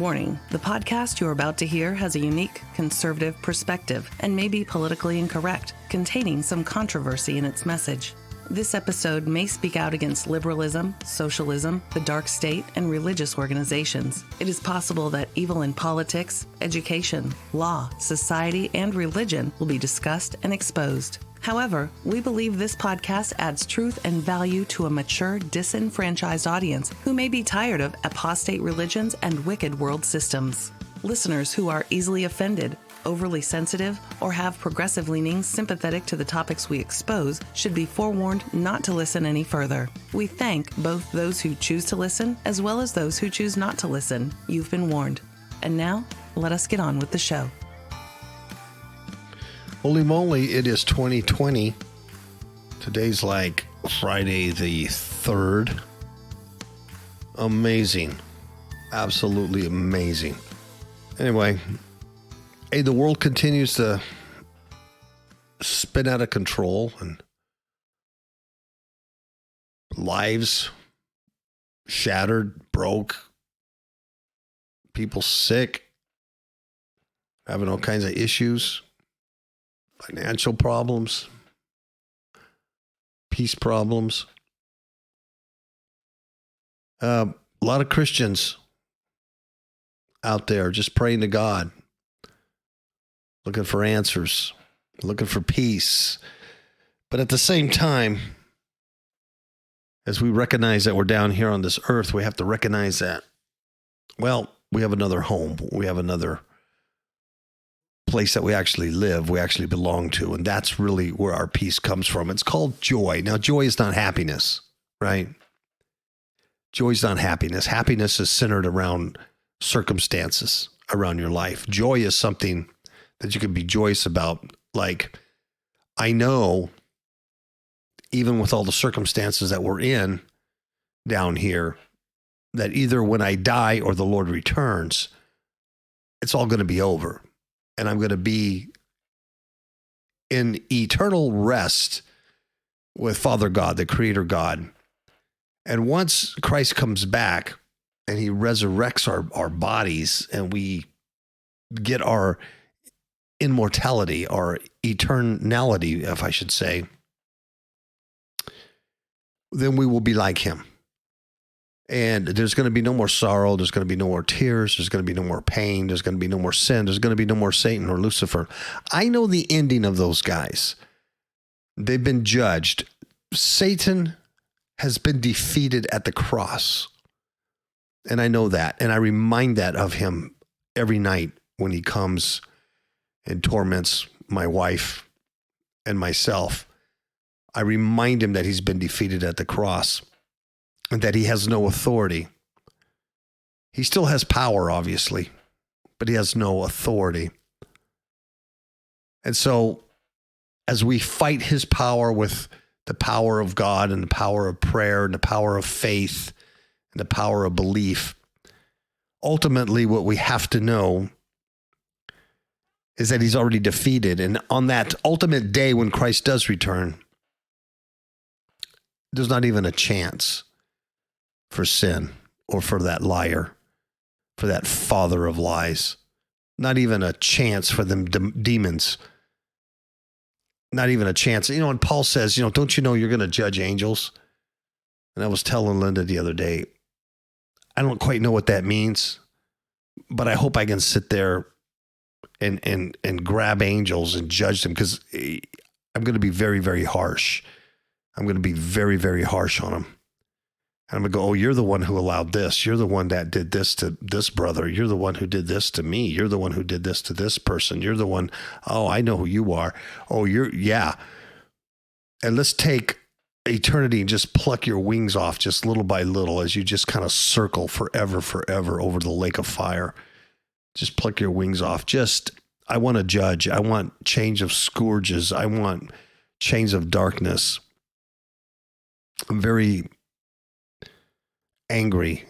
Warning, the podcast you're about to hear has a unique, conservative perspective and may be politically incorrect, containing some controversy in its message. This episode may speak out against liberalism, socialism, the dark state, and religious organizations. It is possible that evil in politics, education, law, society, and religion will be discussed and exposed. However, we believe this podcast adds truth and value to a mature, disenfranchised audience who may be tired of apostate religions and wicked world systems. Listeners who are easily offended, overly sensitive, or have progressive leanings sympathetic to the topics we expose should be forewarned not to listen any further. We thank both those who choose to listen as well as those who choose not to listen. You've been warned. And now, let us get on with the show. Holy moly, it is 2020. Today's like Friday the 3rd. Amazing. Absolutely amazing. Anyway, hey, the world continues to spin out of control and lives shattered, broke, people sick, having all kinds of issues. Financial problems, peace problems. A lot of Christians out there just praying to God, looking for answers, looking for peace. But at the same time, as we recognize that we're down here on this earth, we have to recognize that, well, we have another home. We have another place that we actually live, we actually belong to. And that's really where our peace comes from. It's called joy. Now, joy is not happiness, right? Joy is not happiness. Happiness is centered around circumstances around your life. Joy is something that you can be joyous about. Like, I know, even with all the circumstances that we're in down here, that either when I die or the Lord returns, it's all going to be over. And I'm going to be in eternal rest with Father God, the Creator God. And once Christ comes back and he resurrects our bodies and we get our immortality, our eternality, if I should say, then we will be like him. And there's going to be no more sorrow. There's going to be no more tears. There's going to be no more pain. There's going to be no more sin. There's going to be no more Satan or Lucifer. I know the ending of those guys. They've been judged. Satan has been defeated at the cross. And I know that. And I remind that of him every night when he comes and torments my wife and myself. I remind him that he's been defeated at the cross. And that he has no authority. He still has power, obviously, but he has no authority. And so, as we fight his power with the power of God and the power of prayer and the power of faith and the power of belief, ultimately what we have to know is that he's already defeated. And on that ultimate day when Christ does return, there's not even a chance for sin or for that liar, for that father of lies. Not even a chance for them demons. Not even a chance. And Paul says, don't you know you're going to judge angels? And I was telling Linda the other day, I don't quite know what that means, but I hope I can sit there and grab angels and judge them, because I'm going to be very, very harsh. I'm going to be very, very harsh on them. And I'm going to go, oh, you're the one who allowed this. You're the one that did this to this brother. You're the one who did this to me. You're the one who did this to this person. You're the one, oh, I know who you are. Oh, yeah. And let's take eternity and just pluck your wings off just little by little as you just kind of circle forever over the lake of fire. Just pluck your wings off. I want to judge. I want change of scourges. I want chains of darkness. I'm very angry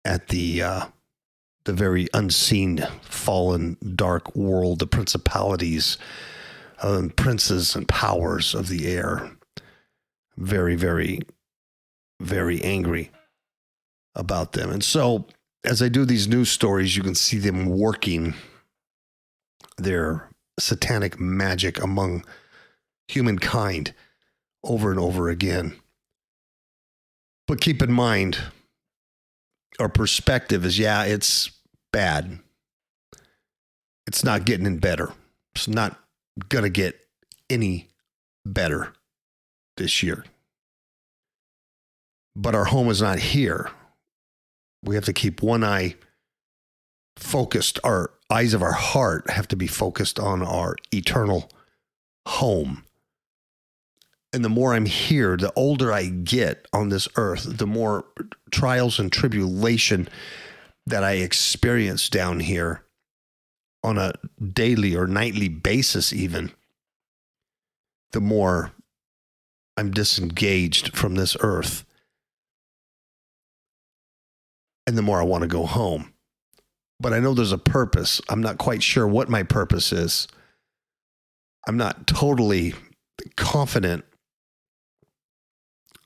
at the very unseen, fallen, dark world, the principalities and princes and powers of the air. Very, very, very angry about them. And so as I do these news stories, you can see them working their satanic magic among humankind over and over again. But keep in mind, our perspective is, yeah, it's bad. It's not getting any better. It's not going to get any better this year. But our home is not here. We have to keep one eye focused. Our eyes of our heart have to be focused on our eternal home. And the more I'm here, the older I get on this earth, the more trials and tribulation that I experience down here on a daily or nightly basis even, the more I'm disengaged from this earth. And the more I want to go home. But I know there's a purpose. I'm not quite sure what my purpose is. I'm not totally confident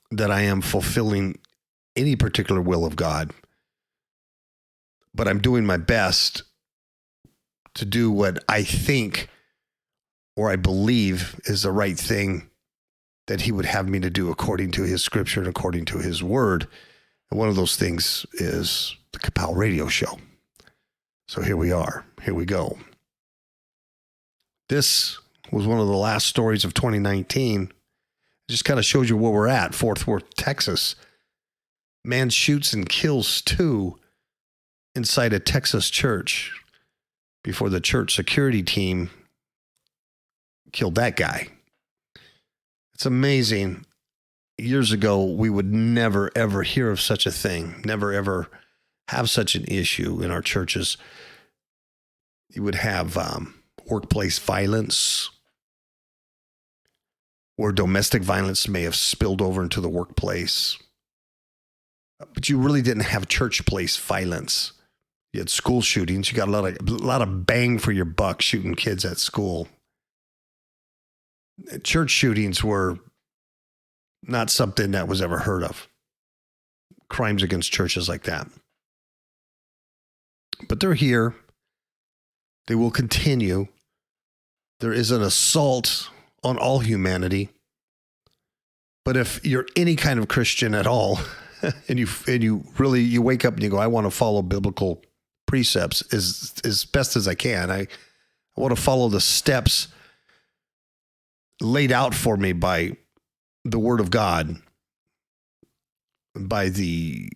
that I am fulfilling any particular will of God. But I'm doing my best to do what I think or I believe is the right thing that he would have me to do according to his scripture and according to his word. And one of those things is the KAPOW radio show. So here we are. Here we go. This was one of the last stories of 2019. It just kind of shows you where we're at. Fort Worth, Texas. Man shoots and kills 2 inside a Texas church before the church security team killed that guy. It's amazing. Years ago, we would never, ever hear of such a thing. Never, ever have such an issue in our churches. You would have workplace violence, where domestic violence may have spilled over into the workplace. But you really didn't have church place violence. You had school shootings. You got a lot of bang for your buck shooting kids at school. Church shootings were not something that was ever heard of. Crimes against churches like that. But they're here. They will continue. There is an assault on all humanity. But if you're any kind of Christian at all, and you really wake up and you go, I want to follow biblical precepts as best as I can. I want to follow the steps laid out for me by the Word of God, by the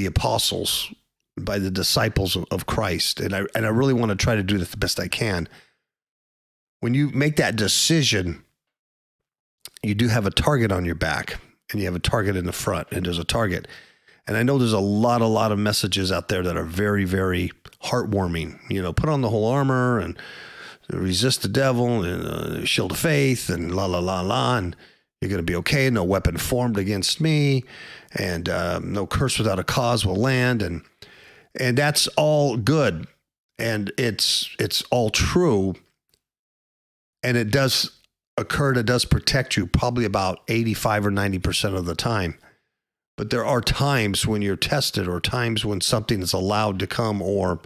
apostles, by the disciples of Christ. And I really want to try to do that the best I can. When you make that decision, you do have a target on your back and you have a target in the front, and there's a target. And I know there's a lot of messages out there that are very, very heartwarming. You know, put on the whole armor and resist the devil and shield of faith and la, la, la, la. And you're going to be okay. No weapon formed against me, and no curse without a cause will land. And that's all good. And it's all true. And it does occur. And it does protect you probably about 85 or 90% of the time. But there are times when you're tested, or times when something is allowed to come, or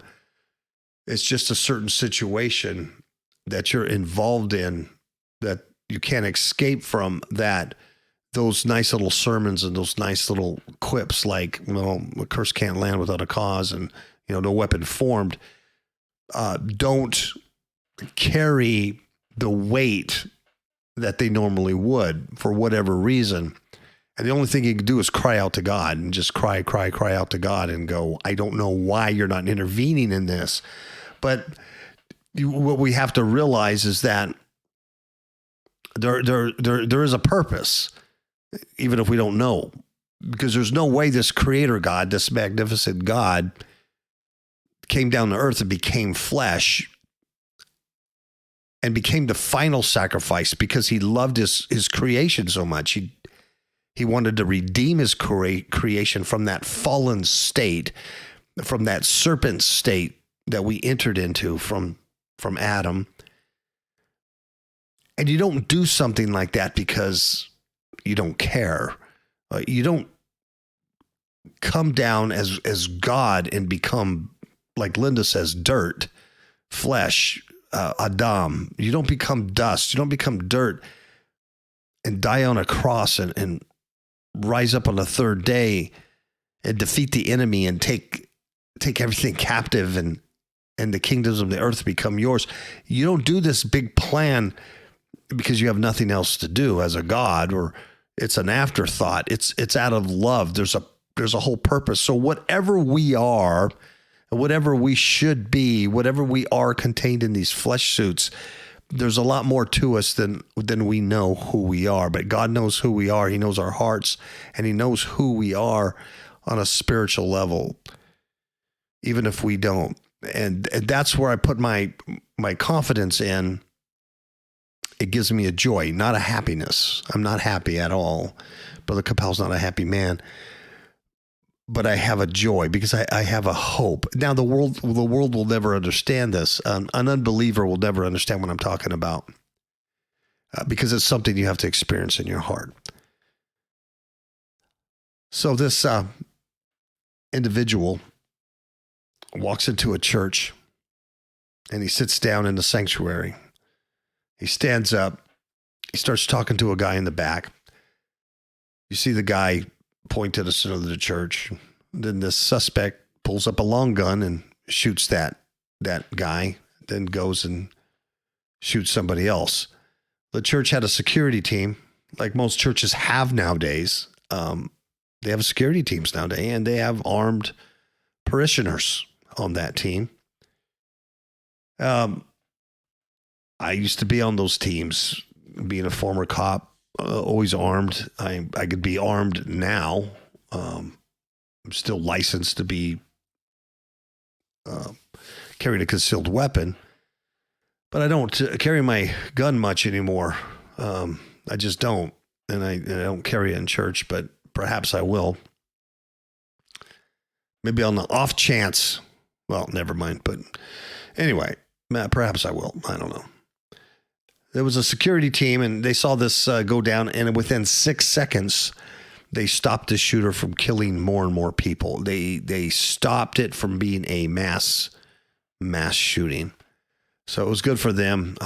it's just a certain situation that you're involved in that you can't escape from, that those nice little sermons and those nice little quips like, well, a curse can't land without a cause, and, you know, no weapon formed, don't carry the weight that they normally would for whatever reason. And the only thing you can do is cry out to God, and just cry out to God and go, I don't know why you're not intervening in this. But what we have to realize is that there is a purpose, even if we don't know, because there's no way this creator God, this magnificent God, came down to earth and became flesh and became the final sacrifice because he loved his creation so much. He wanted to redeem his creation from that fallen state, from that serpent state that we entered into from Adam. And you don't do something like that because you don't care. You don't come down as God and become, like Linda says, dirt, flesh, Adam. You don't become dust. You don't become dirt and die on a cross and rise up on the third day and defeat the enemy and take everything captive and the kingdoms of the earth become yours. You don't do this big plan because you have nothing else to do as a God, or it's an afterthought. It's out of love. There's a whole purpose. So whatever we are, whatever we should be, whatever we are contained in these flesh suits, there's a lot more to us than we know who we are. But God knows who we are. He knows our hearts, and he knows who we are on a spiritual level, even if we don't. And that's where I put my confidence in. It gives me a joy, not a happiness. I'm not happy at all. Brother KAPOW's not a happy man. But I have a joy because I have a hope. Now, the world will never understand this. An unbeliever will never understand what I'm talking about because it's something you have to experience in your heart. So this individual walks into a church and he sits down in the sanctuary. He stands up. He starts talking to a guy in the back. You see the guy point to the center of the church. Then the suspect pulls up a long gun and shoots that guy, then goes and shoots somebody else. The church had a security team, like most churches have nowadays. They have security teams nowadays, and they have armed parishioners on that team. I used to be on those teams, being a former cop, always armed. I could be armed now. I'm still licensed to be carrying a concealed weapon, but I don't carry my gun much anymore. I just don't, and I don't carry it in church, but perhaps I will. Maybe on the off chance. Well, never mind. But anyway, perhaps I will. I don't know. There was a security team, and they saw this go down, and within 6 seconds, they stopped the shooter from killing more and more people. They stopped it from being a mass shooting. So it was good for them.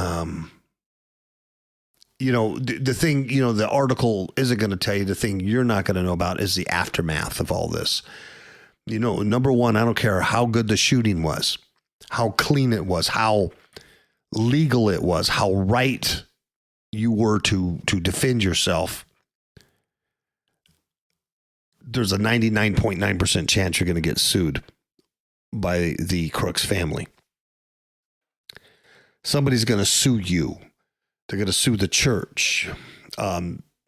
The thing, the article isn't going to tell you. The thing you're not going to know about is the aftermath of all this. Number one, I don't care how good the shooting was, how clean it was, how legal it was, how right you were to defend yourself. There's a 99.9% chance you're going to get sued by the Crooks family. Somebody's going to sue you. They're going to sue the church.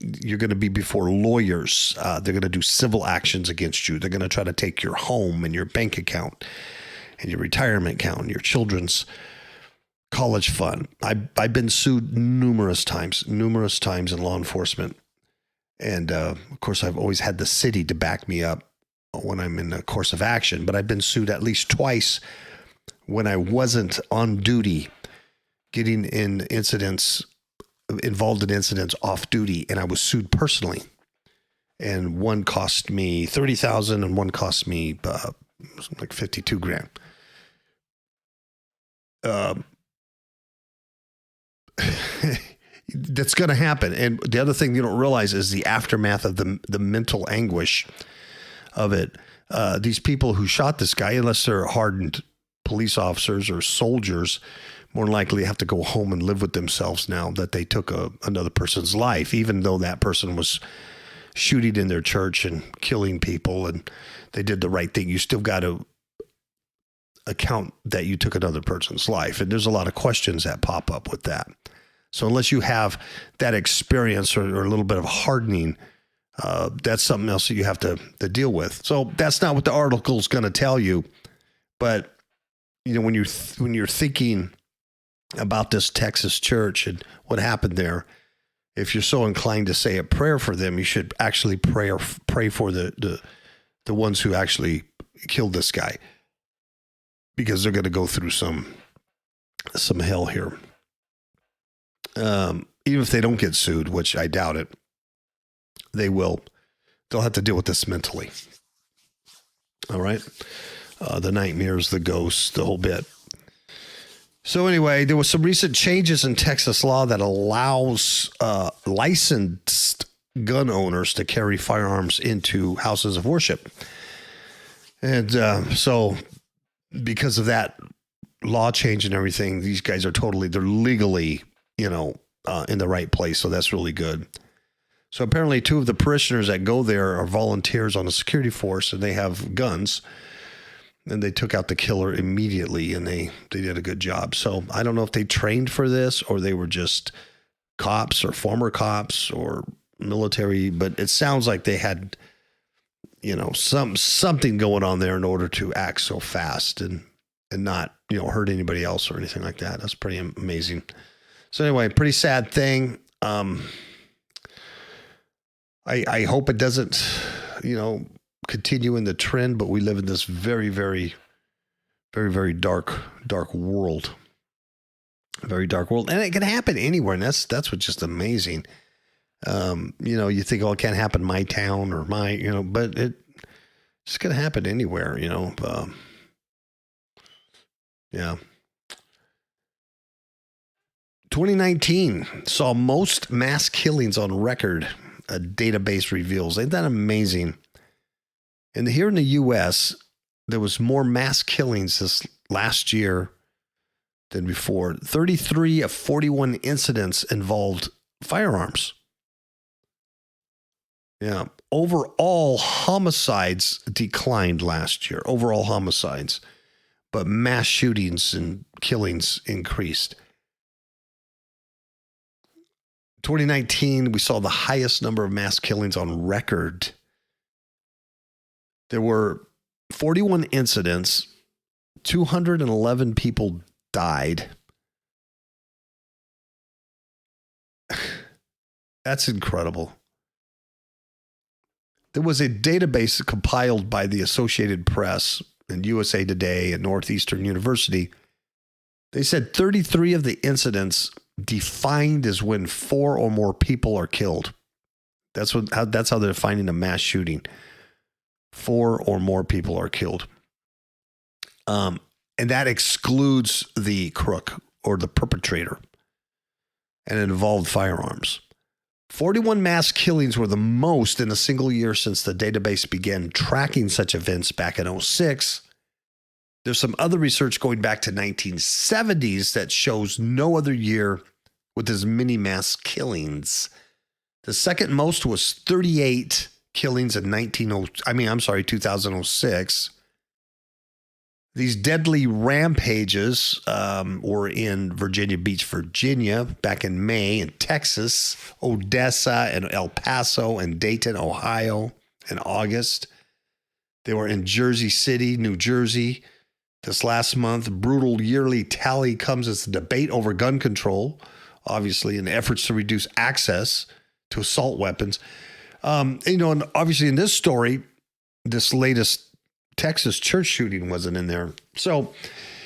You're going to be before lawyers. They're going to do civil actions against you. They're going to try to take your home and your bank account and your retirement account and your children's college fund. I've been sued numerous times in law enforcement. And of course, I've always had the city to back me up when I'm in a course of action. But I've been sued at least twice when I wasn't on duty, getting involved in incidents off duty, and I was sued personally. And one cost me $30,000, and one cost me like $52,000. That's going to happen. And the other thing you don't realize is the aftermath of the mental anguish of it. These people who shot this guy, unless they're hardened police officers or soldiers, more than likely have to go home and live with themselves now that they took another person's life, even though that person was shooting in their church and killing people and they did the right thing. You still got to account that you took another person's life. And there's a lot of questions that pop up with that. So unless you have that experience or a little bit of hardening, that's something else that you have to deal with. So that's not what the article is going to tell you. But when you're thinking about this Texas church and what happened there, if you're so inclined to say a prayer for them, you should actually pray for the ones who actually killed this guy, because they're going to go through some hell here. Even if they don't get sued, which I doubt it, they'll have to deal with this mentally. All right. The nightmares, the ghosts, the whole bit. So anyway, there was some recent changes in Texas law that allows licensed gun owners to carry firearms into houses of worship. And so because of that law change and everything, these guys are they're legally, in the right place. So that's really good. So apparently 2 of the parishioners that go there are volunteers on a security force, and they have guns. And they took out the killer immediately, and they did a good job. So I don't know if they trained for this or they were just cops or former cops or military, but it sounds like they had, something going on there in order to act so fast and not, hurt anybody else or anything like that. That's pretty amazing. So anyway, pretty sad thing. I hope it doesn't, continue in the trend, but we live in this very, very, very, very dark world. A very dark world. And it can happen anywhere. And that's what's just amazing. You think, it can't happen in my town or but it's going to happen anywhere, yeah. 2019 saw most mass killings on record, a database reveals. Ain't that amazing? And here in the U.S., there was more mass killings this last year than before. 33 of 41 incidents involved firearms. Yeah. Overall homicides declined last year. Overall homicides. But mass shootings and killings increased. 2019, we saw the highest number of mass killings on record. There were 41 incidents, 211 people died. That's incredible. There was a database compiled by the Associated Press and USA Today and Northeastern University. They said 33 of the incidents defined as when 4 or more people are killed. That's how they're defining a mass shooting. 4 or more people are killed. And that excludes the crook or the perpetrator. And it involved firearms. 41 mass killings were the most in a single year since the database began tracking such events back in 2006. There's some other research going back to 1970s that shows no other year with as many mass killings. The second most was 38 killings in 2006. These deadly rampages were in Virginia Beach, Virginia, back in May, in Texas, Odessa, and El Paso, and Dayton, Ohio, in August. They were in Jersey City, New Jersey. This last month, brutal yearly tally comes as the debate over gun control, obviously, in efforts to reduce access to assault weapons. And obviously in this story, this latest Texas church shooting wasn't in there. So,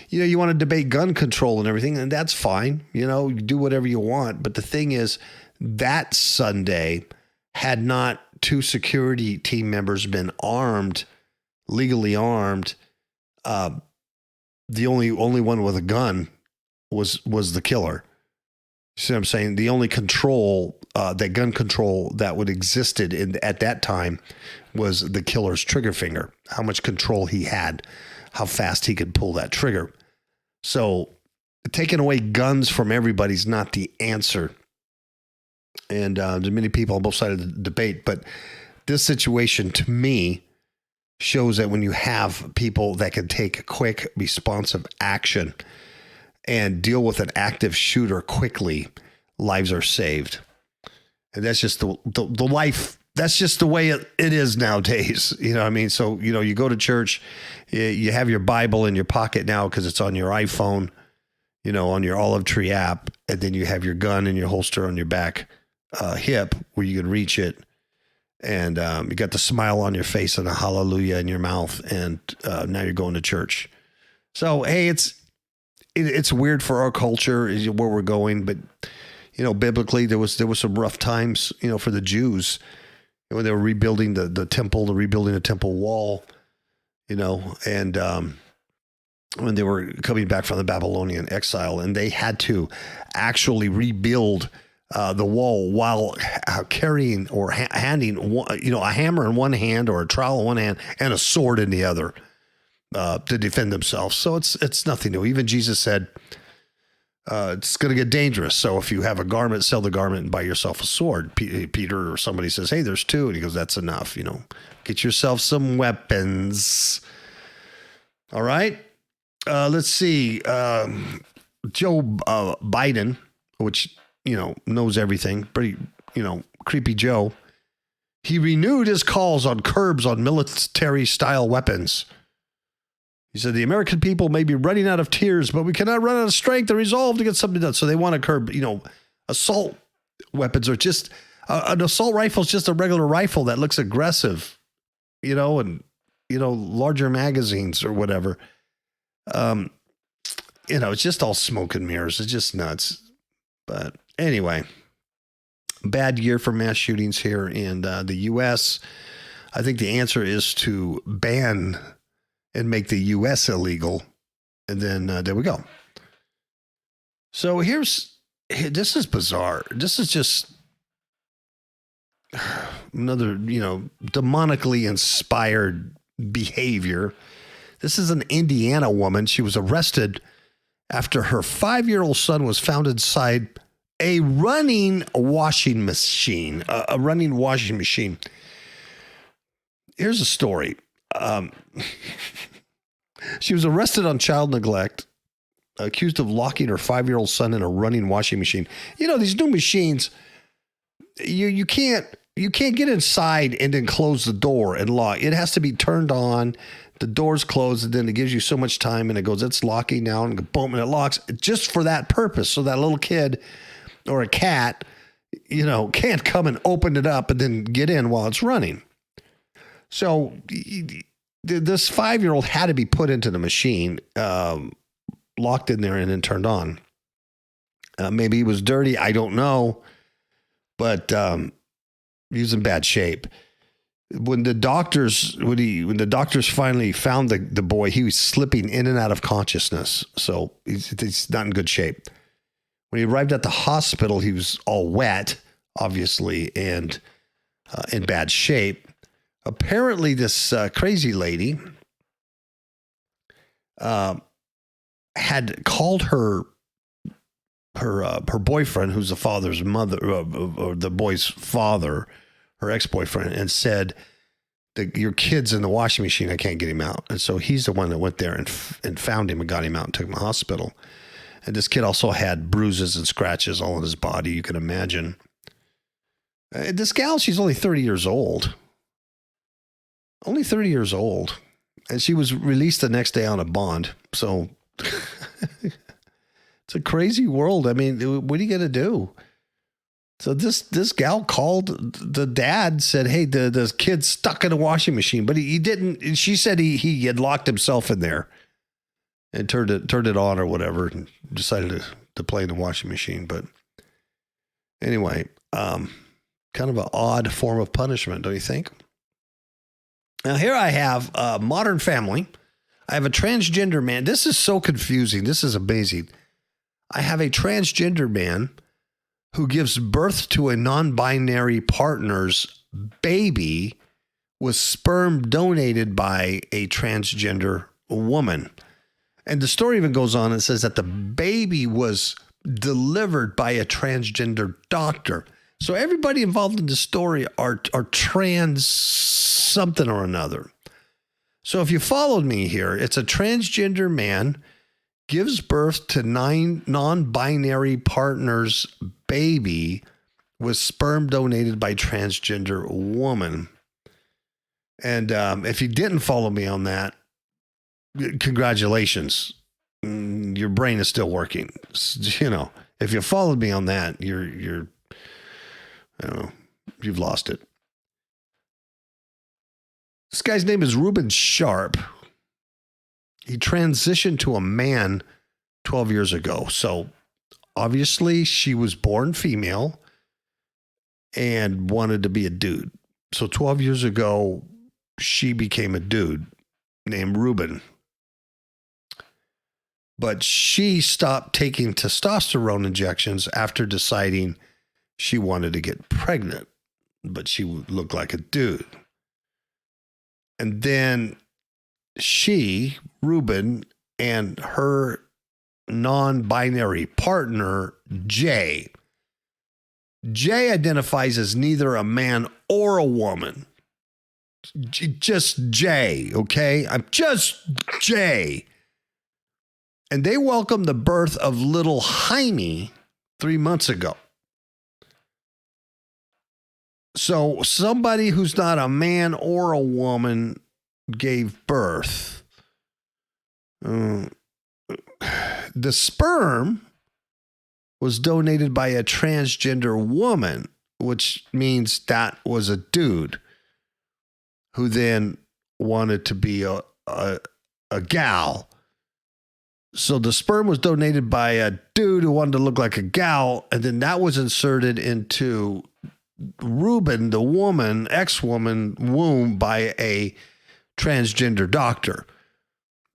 you want to debate gun control and everything, and that's fine. You do whatever you want. But the thing is, that Sunday, had not 2 security team members been armed, legally armed, the only one with a gun was the killer. You see what I'm saying? The only control, that gun control that would existed at that time was the killer's trigger finger, how much control he had, how fast he could pull that trigger. So taking away guns from everybody's not the answer. And there's many people on both sides of the debate, but this situation to me shows that when you have people that can take quick, responsive action and deal with an active shooter quickly, lives are saved. And that's just the life. That's just the way it is nowadays. You know what I mean? So, you go to church, you have your Bible in your pocket now because it's on your iPhone, on your Olive Tree app. And then you have your gun in your holster on your back hip where you can reach it. And you got the smile on your face and a hallelujah in your mouth. And now you're going to church. So, hey, it's weird for our culture where we're going. But, biblically, there was some rough times, for the Jews when they were rebuilding the temple, rebuilding the temple wall. and when they were coming back from the Babylonian exile, and they had to actually rebuild the wall while carrying or handing a hammer in one hand or a trowel in one hand and a sword in the other to defend themselves. So it's nothing new. Even Jesus said it's going to get dangerous. So if you have a garment, sell the garment and buy yourself a sword. Peter or somebody says, hey, there's two. And he goes, that's enough. Get yourself some weapons. All right. Let's see. Joe Biden, which, knows everything. Pretty, creepy Joe. He renewed his calls on curbs on military-style weapons. He said, the American people may be running out of tears, but we cannot run out of strength and resolve to get something done. So they want to curb, assault weapons are just, an assault rifle is just a regular rifle that looks aggressive, and, larger magazines or whatever. It's just all smoke and mirrors. It's just nuts. But anyway, bad year for mass shootings here in the U.S. I think the answer is to ban and make the U.S. illegal. And then there we go. So this is bizarre. This is just another, demonically inspired behavior. This is an Indiana woman. She was arrested after her 5-year-old son was found inside a running washing machine. Here's a story. She was arrested on child neglect, accused of locking her 5-year-old son in a running washing machine. These new machines, you can't get inside and then close the door and lock. It has to be turned on. The door's closed, and then it gives you so much time, and it goes, it's locking now, and boom, and it locks just for that purpose. So that little kid or a cat, can't come and open it up and then get in while it's running. So this 5-year-old had to be put into the machine, locked in there and then turned on. Maybe he was dirty. I don't know, but he was in bad shape. When the doctors finally found the boy, he was slipping in and out of consciousness. So he's not in good shape. When he arrived at the hospital, he was all wet, obviously, and in bad shape. Apparently, this crazy lady had called her boyfriend, who's the father's mother, or the boy's father, her ex-boyfriend, and said, your kid's in the washing machine. I can't get him out. And so he's the one that went there and found him and got him out and took him to the hospital. And this kid also had bruises and scratches all on his body, you can imagine. This gal, she's only 30 years old. Only 30 years old. And she was released the next day on a bond. So it's a crazy world. I mean, what are you going to do? So this gal called the dad, said, hey, the kid's stuck in a washing machine, but he didn't. She said he had locked himself in there and turned it on or whatever and decided to play in the washing machine. But anyway, kind of an odd form of punishment, don't you think? Now here I have a Modern Family. I have a transgender man. This is so confusing. This is amazing. I have a transgender man who gives birth to a non-binary partner's baby with sperm donated by a transgender woman. And the story even goes on and says that the baby was delivered by a transgender doctor. So everybody involved in the story are trans something or another. So if you followed me here, it's a transgender man gives birth to 9 non-binary partners' baby with sperm donated by transgender woman. And if you didn't follow me on that, congratulations. Your brain is still working. If you followed me on that, you're I don't know, you've lost it. This guy's name is Reuben Sharp. He transitioned to a man 12 years ago. So obviously she was born female and wanted to be a dude. So 12 years ago, she became a dude. named Reuben. But she stopped taking testosterone injections after deciding she wanted to get pregnant, but she would look like a dude. And then she, Reuben, and her non-binary partner, Jay identifies as neither a man or a woman. Just Jay, okay? I'm just Jay. And they welcomed the birth of little Jaime 3 months ago. So somebody who's not a man or a woman gave birth. The sperm was donated by a transgender woman, which means that was a dude who then wanted to be a gal. So the sperm was donated by a dude who wanted to look like a gal, and then that was inserted into Reuben, the woman, ex-woman womb by a transgender doctor.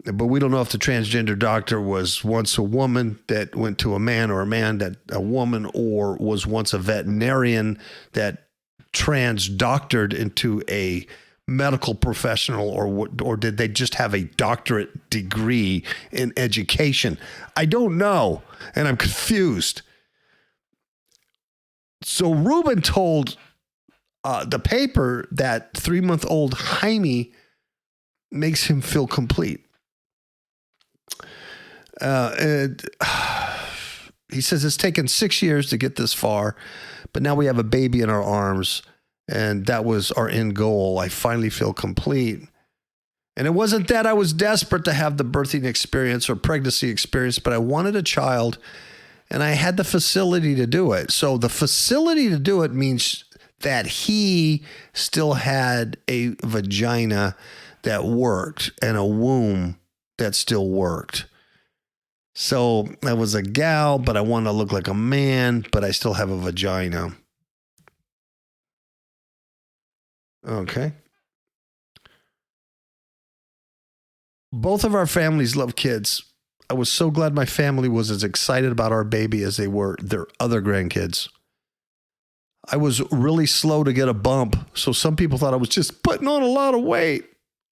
But we don't know if the transgender doctor was once a woman that went to a man, or a man that a woman, or was once a veterinarian that trans-doctored into a medical professional, or did they just have a doctorate degree in education? I don't know, and I'm confused. So Reuben told the paper that 3-month-old Jaime makes him feel complete. And he says it's taken 6 years to get this far, but now we have a baby in our arms, and that was our end goal. I finally feel complete. And it wasn't that I was desperate to have the birthing experience or pregnancy experience, but I wanted a child, and I had the facility to do it. So the facility to do it means that he still had a vagina that worked and a womb that still worked. So I was a gal, but I want to look like a man, but I still have a vagina. Okay. Both of our families love kids. I was so glad my family was as excited about our baby as they were their other grandkids. I was really slow to get a bump, so some people thought I was just putting on a lot of weight.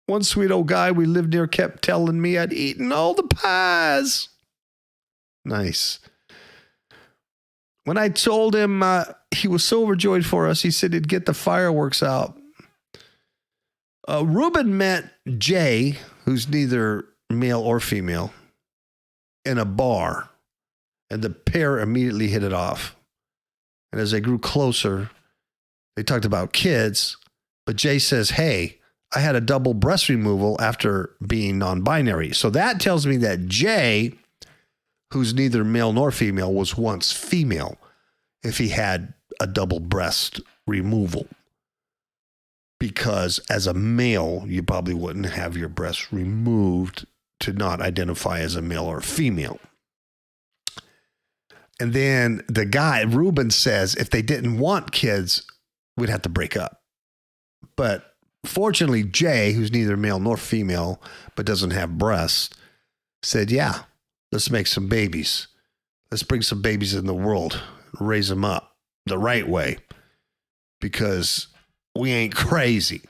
One sweet old guy we lived near kept telling me I'd eaten all the pies. Nice. When I told him he was so overjoyed for us, he said he'd get the fireworks out. Reuben met Jay, who's neither male or female, in a bar, and the pair immediately hit it off. And as they grew closer, they talked about kids, but Jay says, hey, I had a double breast removal after being non-binary. So that tells me that Jay, who's neither male nor female, was once female if he had a double breast removal. Because as a male, you probably wouldn't have your breasts removed to not identify as a male or female. And then the guy, Reuben, says if they didn't want kids, we'd have to break up. But fortunately, Jay, who's neither male nor female, but doesn't have breasts, said, yeah, let's make some babies. Let's bring some babies in the world, raise them up the right way, because we ain't crazy.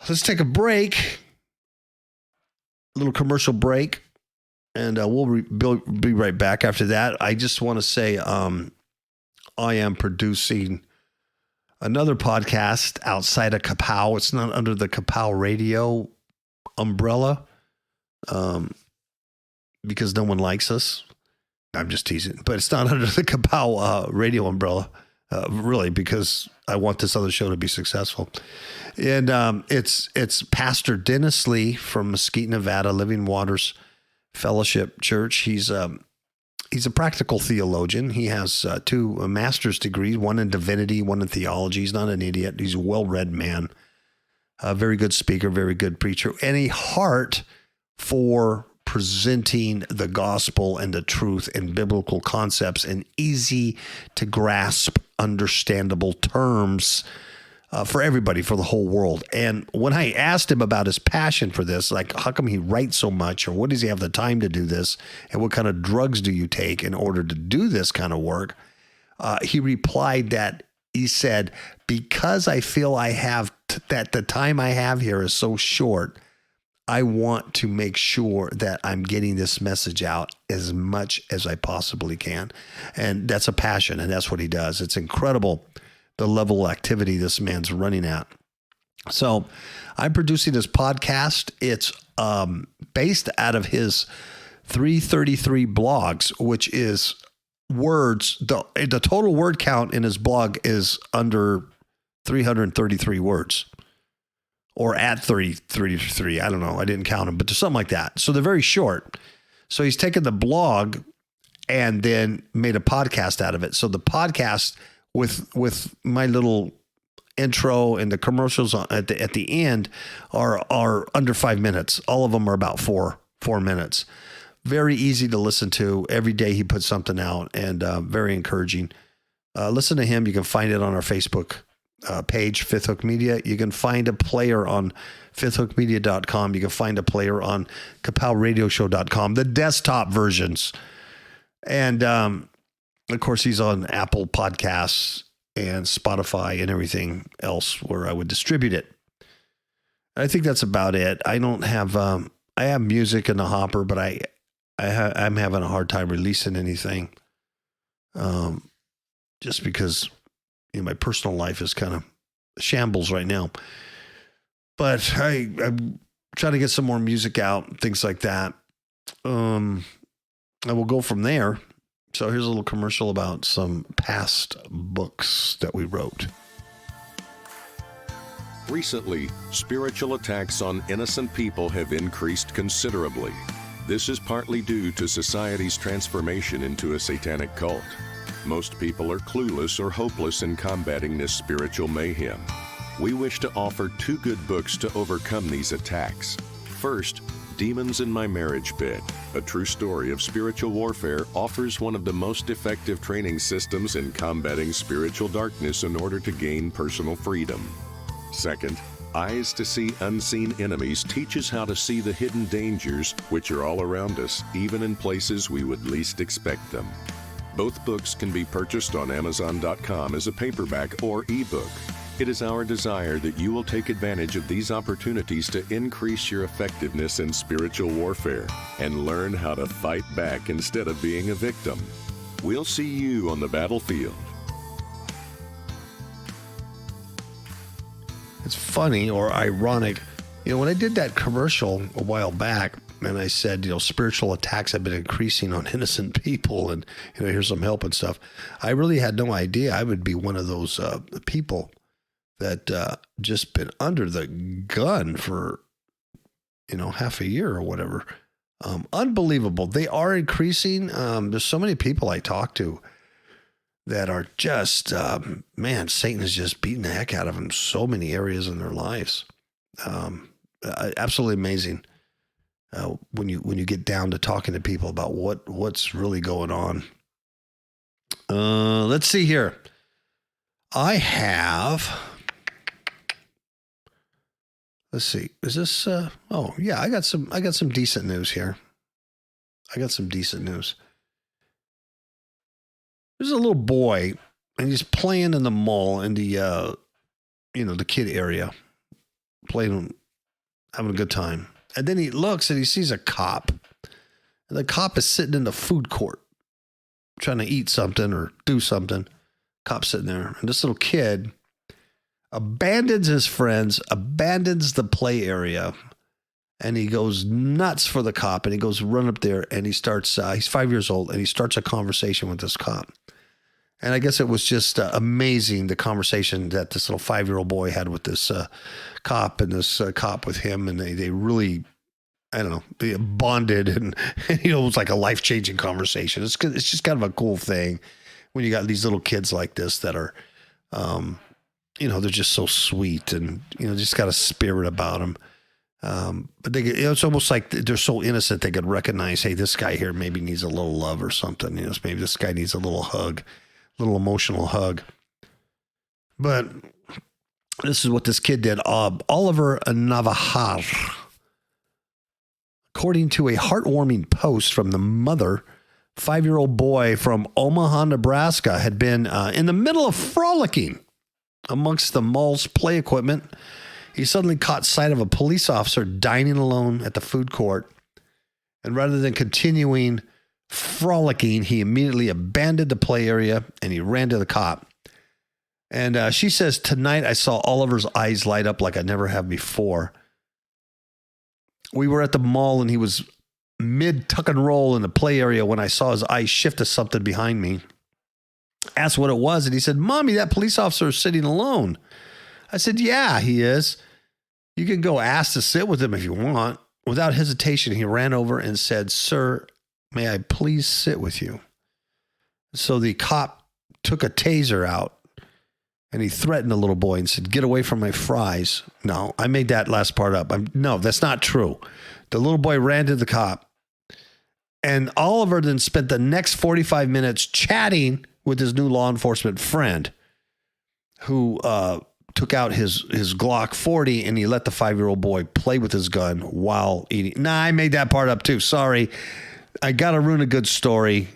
Let's take a break, a little commercial break, and we'll be right back after that. I just want to say I am producing another podcast outside of KAPOW. It's not under the KAPOW radio umbrella because no one likes us. I'm just teasing. But it's not under the KAPOW radio umbrella, really, because I want this other show to be successful. And it's Pastor Dennis Lee from Mesquite, Nevada, Living Waters Fellowship Church. He's a practical theologian. He has 2 master's degrees, one in divinity, one in theology. He's not an idiot. He's a well-read man, a very good speaker, very good preacher, and a heart for presenting the gospel and the truth and biblical concepts in easy to grasp, understandable terms for everybody, for the whole world. And when I asked him about his passion for this, like how come he writes so much, or what does he have the time to do this, and what kind of drugs do you take in order to do this kind of work, he replied that he said, because I feel I have that the time I have here is so short, I want to make sure that I'm getting this message out as much as I possibly can. And that's a passion, and that's what he does. It's incredible the level of activity this man's running at. So I'm producing this podcast. It's based out of his 333 blogs, which is words. The total word count in his blog is under 333 words, or at 333. I don't know. I didn't count them, but there's something like that. So they're very short. So he's taken the blog and then made a podcast out of it. So the podcast with my little intro and the commercials at the end are under 5 minutes. All of them are about four minutes. Very easy to listen to. Every day he puts something out, and very encouraging. Listen to him. You can find it on our Facebook page, Fifth Hook Media. You can find a player on fifthhookmedia.com. You can find a player on KAPOWradioshow.com, the desktop versions. And of course, he's on Apple Podcasts and Spotify and everything else where I would distribute it. I think that's about it. I don't have, I have music in the hopper, but I'm having a hard time releasing anything. Just because my personal life is kind of shambles right now. But I'm trying to get some more music out, things like that. I will go from there. So here's a little commercial about some past books that we wrote. Recently, spiritual attacks on innocent people have increased considerably. This is partly due to society's transformation into a satanic cult. Most people are clueless or hopeless in combating this spiritual mayhem. We wish to offer 2 good books to overcome these attacks. First, Demons in My Marriage Bed, a true story of spiritual warfare, offers one of the most effective training systems in combating spiritual darkness in order to gain personal freedom. Second, Eyes to See Unseen Enemies teaches how to see the hidden dangers which are all around us, even in places we would least expect them. Both books can be purchased on Amazon.com as a paperback or ebook. It is our desire that you will take advantage of these opportunities to increase your effectiveness in spiritual warfare and learn how to fight back instead of being a victim. We'll see you on the battlefield. It's funny or ironic. When I did that commercial a while back, and I said, spiritual attacks have been increasing on innocent people, and here's some help and stuff. I really had no idea I would be one of those people that just been under the gun for half a year or whatever. Unbelievable. They are increasing. There's so many people I talk to that are just Satan is just beating the heck out of them in so many areas in their lives. Absolutely amazing. When you get down to talking to people about what's really going on. Let's see here. I have. Let's see. Is this? Oh yeah, I got some decent news here. There's a little boy, and he's playing in the mall in the the kid area, playing, having a good time. And then he looks and he sees a cop. And the cop is sitting in the food court trying to eat something or do something. Cop's sitting there. And this little kid abandons his friends, abandons the play area, and he goes nuts for the cop. And he goes run up there and he starts, he's 5 years old, and he starts a conversation with this cop. And I guess it was just amazing, the conversation that this little 5-year-old boy had with this cop, and this cop with him. And they really, I don't know, they bonded, and it was like a life-changing conversation. It's just kind of a cool thing when you got these little kids like this that are, they're just so sweet, and, just got a spirit about them. But it's almost like they're so innocent they could recognize, hey, this guy here maybe needs a little love or something. Maybe this guy needs a little hug. Little emotional hug. But This is what this kid did. Oliver Navajar. According to a heartwarming post from the mother, 5-year-old boy from Omaha, Nebraska had been in the middle of frolicking amongst the mall's play equipment. He suddenly caught sight of a police officer dining alone at the food court. And rather than continuing frolicking, he immediately abandoned the play area and he ran to the cop. And she says, tonight I saw Oliver's eyes light up like I never have before. We were at the mall and he was mid tuck and roll in the play area when I saw his eyes shift to something behind me. Asked what it was, and he said, Mommy, that police officer is sitting alone. I said, yeah, he is. You can go ask to sit with him if you want. Without hesitation, he ran over and said, Sir, may I please sit with you? So the cop took a taser out and he threatened the little boy and said, get away from my fries. No, I made that last part up. No, that's not true. The little boy ran to the cop, and Oliver then spent the next 45 minutes chatting with his new law enforcement friend who took out his Glock 40 and he let the 5-year-old boy play with his gun while eating. Nah, I made that part up too. Sorry. I got to ruin a good story.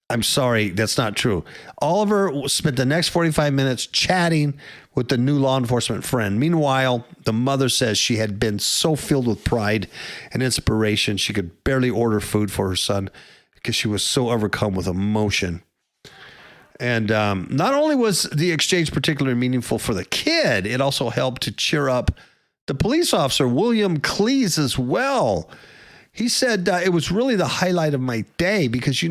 I'm sorry. That's not true. Oliver spent the next 45 minutes chatting with the new law enforcement friend. Meanwhile, the mother says she had been so filled with pride and inspiration, she could barely order food for her son because she was so overcome with emotion. And not only was the exchange particularly meaningful for the kid, it also helped to cheer up the police officer, William Cleese, as well. He said, it was really the highlight of my day because,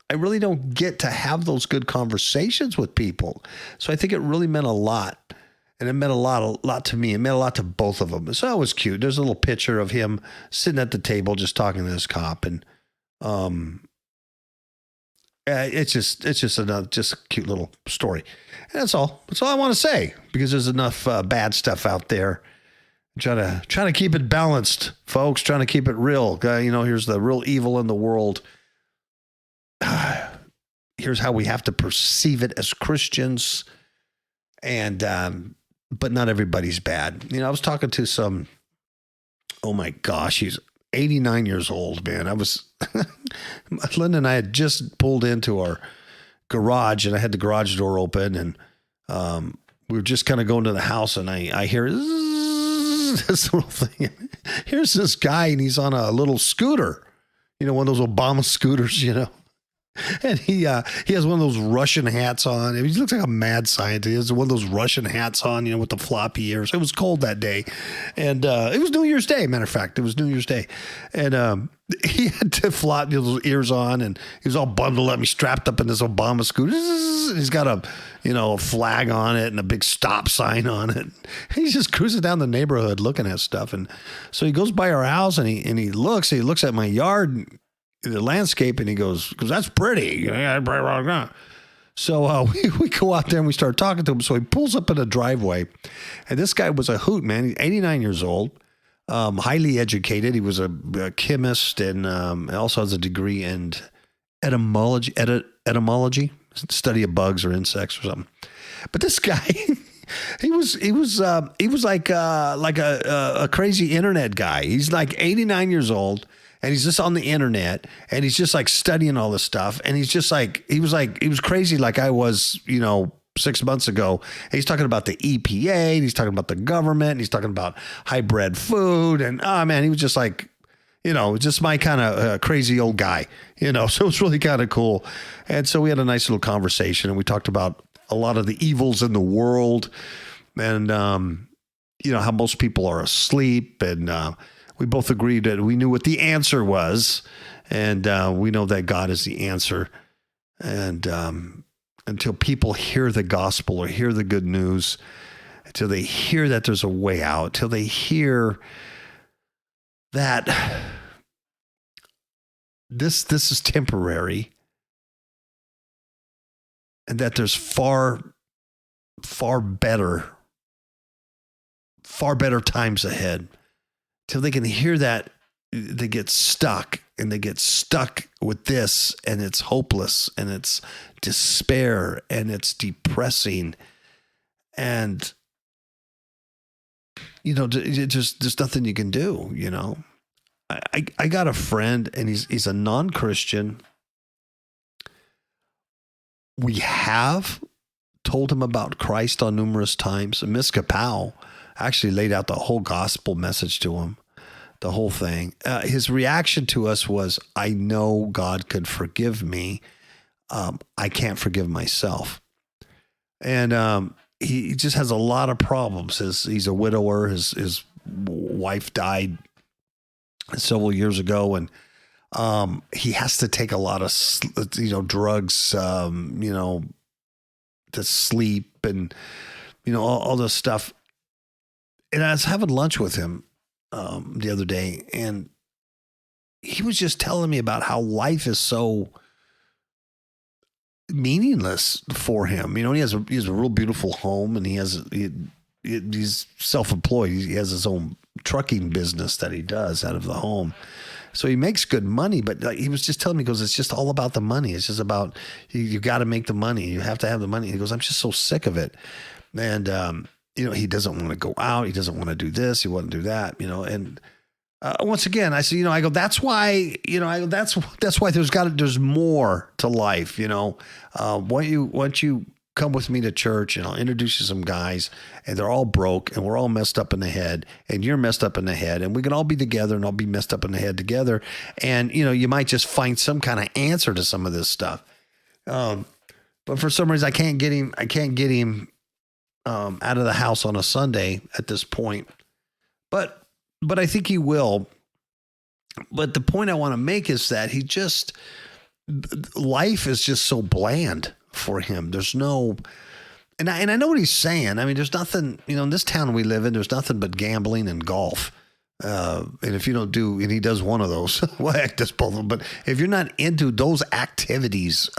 I really don't get to have those good conversations with people. So I think it really meant a lot. And it meant a lot to me. It meant a lot to both of them. So that was cute. There's a little picture of him sitting at the table just talking to this cop. And it's just a cute little story. And that's all. That's all I want to say because there's enough bad stuff out there. Trying to keep it balanced, folks. Trying to keep it real. Here's the real evil in the world. Here's how we have to perceive it as Christians. And, but not everybody's bad. I was talking to some, oh my gosh, he's 89 years old, man. Linda and I had just pulled into our garage and I had the garage door open and, we were just kind of going to the house and I hear this little thing. Here's this guy and he's on a little scooter, one of those Obama scooters, And he has one of those Russian hats on. He looks like a mad scientist. He has one of those Russian hats on, with the floppy ears. It was cold that day. And it was New Year's Day, matter of fact. It was New Year's Day. And he had to flop those ears on, and he was all bundled up. He strapped up in this Obama scooter. And he's got a flag on it and a big stop sign on it. He's just cruising down the neighborhood looking at stuff. And so he goes by our house, and he looks at my yard, the landscape, and he goes, that's pretty. So we go out there and we start talking to him. So he pulls up in a driveway, and this guy was a hoot, man. He's 89 years old, highly educated. He was a chemist and also has a degree in etymology, study of bugs or insects or something. But this guy, he was like a crazy internet guy. He's like 89 years old. And he's just on the internet and he's just like studying all this stuff. And he's just like, he was crazy like I was, 6 months ago. And he's talking about the EPA and he's talking about the government and he's talking about hybrid food. And he was just like, just my kind of crazy old guy, so it was really kind of cool. And so we had a nice little conversation and we talked about a lot of the evils in the world and, how most people are asleep and, we both agreed that we knew what the answer was, and we know that God is the answer. And until people hear the gospel or hear the good news, until they hear that there's a way out, till they hear that this is temporary, and that there's far better times ahead. Till they can hear that, they get stuck with this, and it's hopeless and it's despair and it's depressing. And there's nothing you can do, I got a friend, and he's a non-Christian. We have told him about Christ on numerous times. And Miss KAPOW actually laid out the whole gospel message to him, the whole thing. His reaction to us was, I know God could forgive me. I can't forgive myself. And he just has a lot of problems. He's a widower. His wife died several years ago, and he has to take a lot of, drugs, to sleep and, all this stuff. And I was having lunch with him the other day, and he was just telling me about how life is so meaningless for him. He has a real beautiful home, and he's self-employed. He has his own trucking business that he does out of the home. So he makes good money, but he was just telling me, he goes, it's just all about the money. It's just about, you got to make the money. You have to have the money. He goes, I'm just so sick of it. And, he doesn't want to go out. He doesn't want to do this. He wouldn't do that, and once again, I say, I go, that's why, that's why there's more to life, once you come with me to church, and I'll introduce you some guys, and they're all broke, and we're all messed up in the head, and you're messed up in the head, and we can all be together and all be messed up in the head together. And, you might just find some kind of answer to some of this stuff. But for some reason, I can't get him out of the house on a Sunday at this point, but I think he will. But the point I want to make is that life is just so bland for him. There's no, and I know what he's saying. I mean, there's nothing, in this town we live in, there's nothing but gambling and golf. And if you don't do, and he does one of those, well, heck, does both of them. But if you're not into those activities,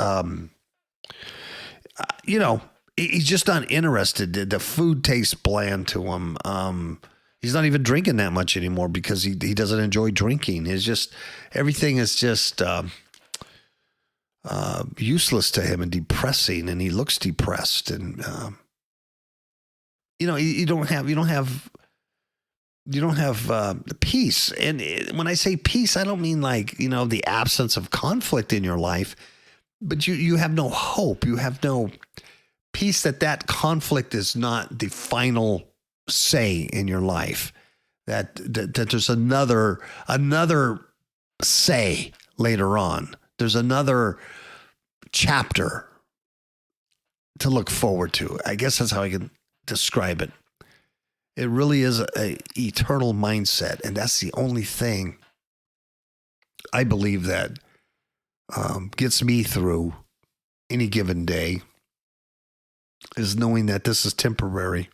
he's just not interested. The food tastes bland to him. He's not even drinking that much anymore because he doesn't enjoy drinking. It's just, everything is just useless to him and depressing, and he looks depressed. And you don't have peace. And when I say peace, I don't mean like, the absence of conflict in your life, but you have no hope. You have no peace that conflict is not the final say in your life, that there's another say later on. There's another chapter to look forward to. I guess that's how I can describe it. It really is an eternal mindset, and that's the only thing I believe that gets me through any given day, is knowing that this is temporary.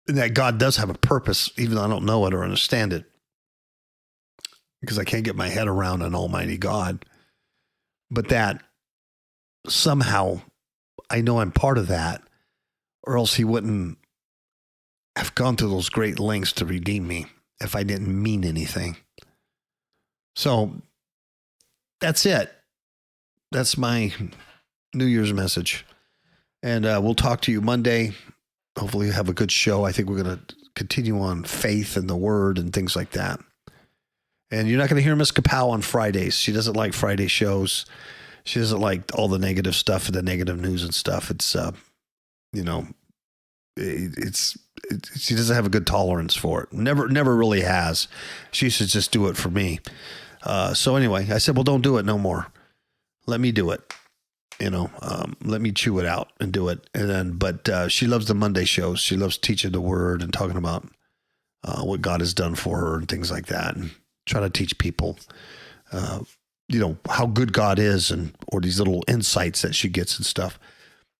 And that God does have a purpose, even though I don't know it or understand it, because I can't get my head around an almighty God. But that somehow I know I'm part of that, or else he wouldn't have gone through those great lengths to redeem me if I didn't mean anything. So that's it. That's my New Year's message. And we'll talk to you Monday. Hopefully have a good show. I think we're going to continue on faith and the word and things like that. And you're not going to hear Miss KAPOW on Fridays. She doesn't like Friday shows. She doesn't like all the negative stuff and the negative news and stuff. It's, she doesn't have a good tolerance for it. Never really has. She should just do it for me. So anyway, I said, well, don't do it no more. Let me do it. Let me chew it out and do it. And then, but she loves the Monday shows. She loves teaching the word and talking about what God has done for her and things like that, and try to teach people, how good God is, or these little insights that she gets and stuff.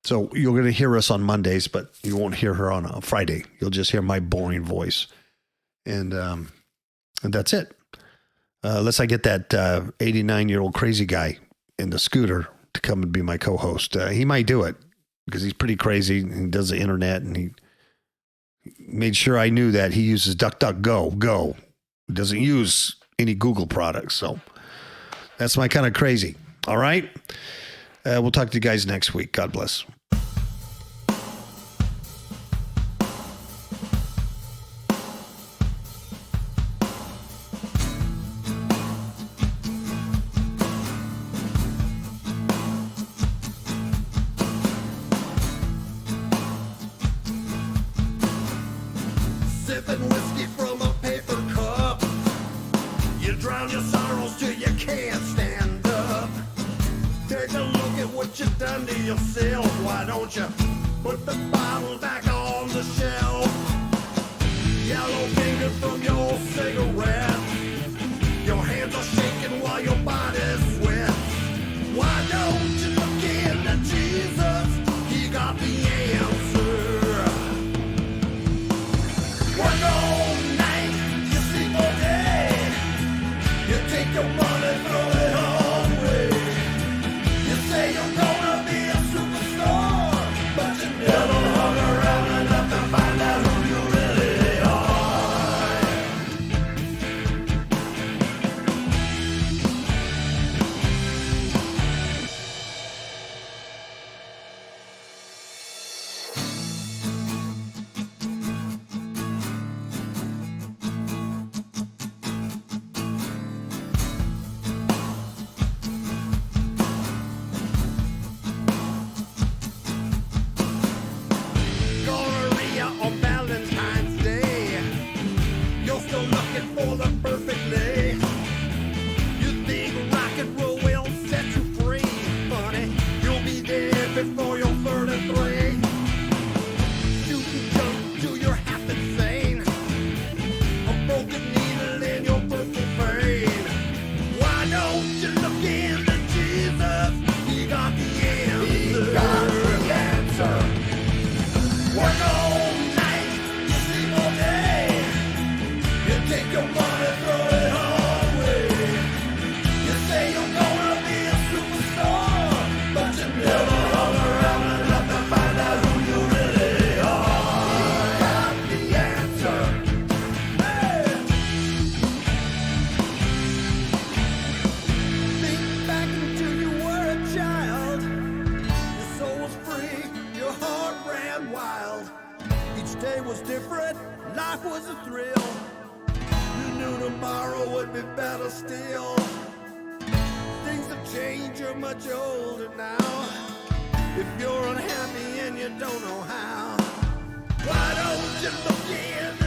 So you're going to hear us on Mondays, but you won't hear her on a Friday. You'll just hear my boring voice. And that's it. Unless I get that 89-year-old crazy guy in the scooter to come and be my co-host. He might do it because he's pretty crazy and he does the internet, and he made sure I knew that he uses DuckDuckGo. He doesn't use any Google products. So that's my kind of crazy. All right. We'll talk to you guys next week. God bless. sipping whiskey from a paper cup. You drown your sorrows till you can't stand up. Take a look at what you've done to yourself. Why don't you put the bottle back on the shelf? Yellow finger from your cigarette. Your hands are shaking while your body sweats. Why don't you look into Jesus? He got the answer. Work all night, you sleep all day. You take your money, throw it all away. You say you're gonna be a superstar, but you never hung around enough to find out who you really are. Gonorrhea on Valentine's Day. You're still looking for the perfect day. You think rock and roll will set you free, honey? You'll be dead before you're 33. Shooting junk till you're half insane. A broken needle in your purple vein. Why don't you look into Jesus? He got the answer. He got the answer. Work all night, you sleep all day. You take your money, throw it all away. You say you're gonna be a superstar, but you never hung around enough to find out who you really are. He got the answer. Hey! Think back until you were a child. Your soul was free, your heart ran wild. Each day was different, life was a thrill. You knew tomorrow would be better still. Things have changed, you're much older now. If you're unhappy and you don't know how, why don't you look in